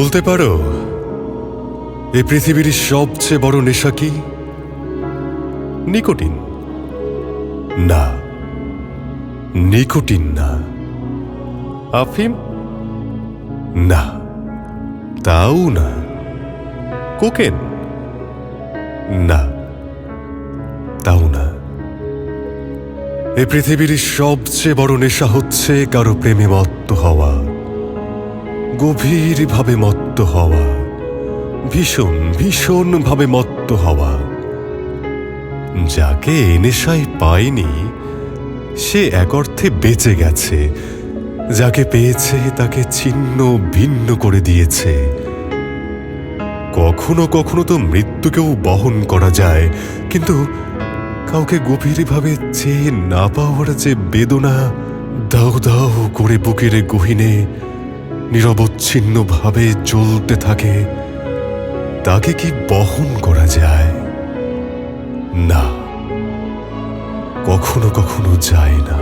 বলতে পারো এই পৃথিবীর সবচেয়ে বড় নেশা কি? নিকোটিন না, নিকোটিন না। আফিম না, তাও না। কোকেন না, তাও না। এই পৃথিবীর সবচেয়ে বড় নেশা হচ্ছে কারো প্রেমে মত্ত হওয়া, গভীরভাবে মত্ত হওয়া, ভীষণ ভীষণ ভাবে মত্ত হওয়া। যাকে এ নেশায় পায়নি সে এক অর্থে বেঁচে গেছে, যাকে পেয়েছে তাকে ছিন্ন ভিন্ন করে দিয়েছে। কখনো কখনো তো মৃত্যুকেও বহন করা যায়, কিন্তু কাউকে গভীরভাবে চেয়ে না পাওয়ার যে বেদনা দাউ দাউ করে বুকের গহীনে নিরবচ্ছিন্নভাবে জ্বলতে থাকে, তাকে কি বহন করা যায়? না, কখনো কখনো যায় না।